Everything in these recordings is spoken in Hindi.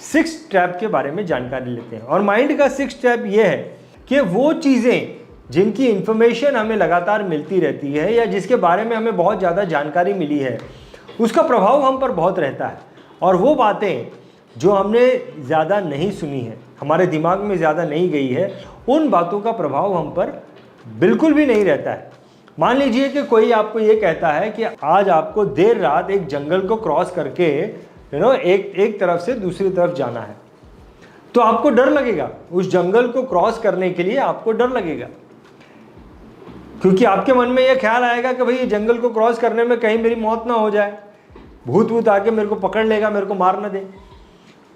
6 ट्रैप के बारे में जानकारी लेते हैं। और माइंड का 6 ट्रैप ये है कि वो चीज़ें जिनकी इंफॉर्मेशन हमें लगातार मिलती रहती है या जिसके बारे में हमें बहुत ज़्यादा जानकारी मिली है, उसका प्रभाव हम पर बहुत रहता है। और वो बातें जो हमने ज़्यादा नहीं सुनी है, हमारे दिमाग में ज़्यादा नहीं गई है, उन बातों का प्रभाव हम पर बिल्कुल भी नहीं रहता है। मान लीजिए कि कोई आपको ये कहता है कि आज आपको देर रात एक जंगल को क्रॉस करके एक तरफ से दूसरी तरफ जाना है, तो आपको डर लगेगा। उस जंगल को क्रॉस करने के लिए आपको डर लगेगा, क्योंकि आपके मन में यह ख्याल आएगा कि भाई ये जंगल को क्रॉस करने में कहीं मेरी मौत ना हो जाए, भूत वूत आके मेरे को पकड़ लेगा, मेरे को मार ना दे।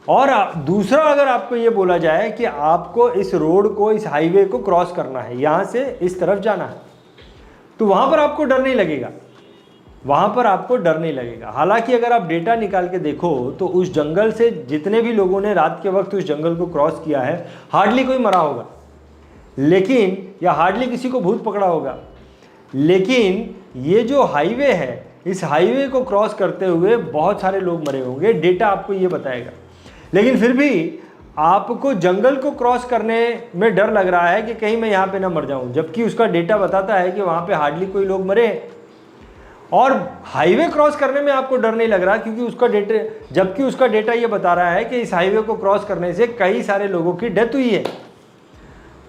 और दूसरा, अगर आपको ये बोला जाए कि आपको इस रोड को, इस हाईवे को क्रॉस करना है, यहाँ से इस तरफ जाना है, तो वहाँ पर आपको डर नहीं लगेगा, वहाँ पर आपको डर नहीं लगेगा। हालांकि अगर आप डेटा निकाल के देखो तो उस जंगल से जितने भी लोगों ने रात के वक्त उस जंगल को क्रॉस किया है, हार्डली कोई मरा होगा, लेकिन या हार्डली किसी को भूत पकड़ा होगा। लेकिन ये जो हाईवे है, इस हाईवे को क्रॉस करते हुए बहुत सारे लोग मरे होंगे, डेटा आपको ये बताएगा। लेकिन फिर भी आपको जंगल को क्रॉस करने में डर लग रहा है कि कहीं मैं यहाँ पे ना मर जाऊँ, जबकि उसका डेटा बताता है कि वहाँ पे हार्डली कोई लोग मरे। और हाईवे क्रॉस करने में आपको डर नहीं लग रहा जबकि उसका डेटा ये बता रहा है कि इस हाईवे को क्रॉस करने से कई सारे लोगों की डेथ हुई है।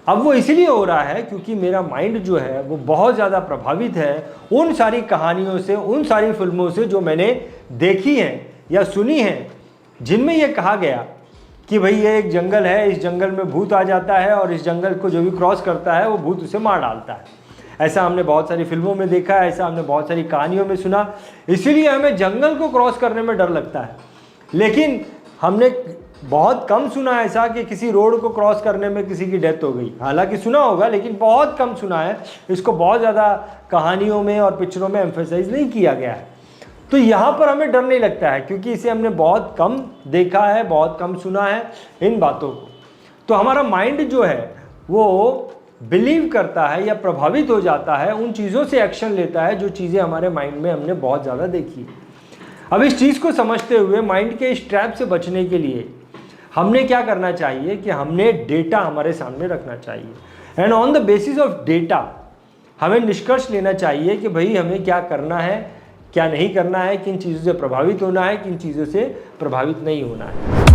अब वो इसलिए हो रहा है क्योंकि मेरा माइंड जो है वो बहुत ज़्यादा प्रभावित है उन सारी कहानियों से, उन सारी फिल्मों से जो मैंने देखी हैं या सुनी हैं, जिनमें यह कहा गया कि भाई ये एक जंगल है, इस जंगल में भूत आ जाता है और इस जंगल को जो भी क्रॉस करता है वो भूत उसे मार डालता है। ऐसा हमने बहुत सारी फिल्मों में देखा है, ऐसा हमने बहुत सारी कहानियों में सुना, इसीलिए हमें जंगल को क्रॉस करने में डर लगता है। लेकिन हमने बहुत कम सुना ऐसा कि किसी रोड को क्रॉस करने में किसी की डेथ हो गई। हालांकि सुना होगा, लेकिन बहुत कम सुना है, इसको बहुत ज़्यादा कहानियों में और पिक्चरों में एम्फेसाइज नहीं किया गया है। तो यहाँ पर हमें डर नहीं लगता है क्योंकि इसे हमने बहुत कम देखा है, बहुत कम सुना है इन बातों को। तो हमारा माइंड जो है वो बिलीव करता है या प्रभावित हो जाता है, उन चीज़ों से एक्शन लेता है जो चीज़ें हमारे माइंड में हमने बहुत ज़्यादा देखी है। अब इस चीज़ को समझते हुए माइंड के इस ट्रैप से बचने के लिए हमने क्या करना चाहिए कि हमने डेटा हमारे सामने रखना चाहिए and on the basis of data हमें निष्कर्ष लेना चाहिए कि भाई हमें क्या करना है, क्या नहीं करना है, किन चीज़ों से प्रभावित होना है, किन चीज़ों से प्रभावित नहीं होना है।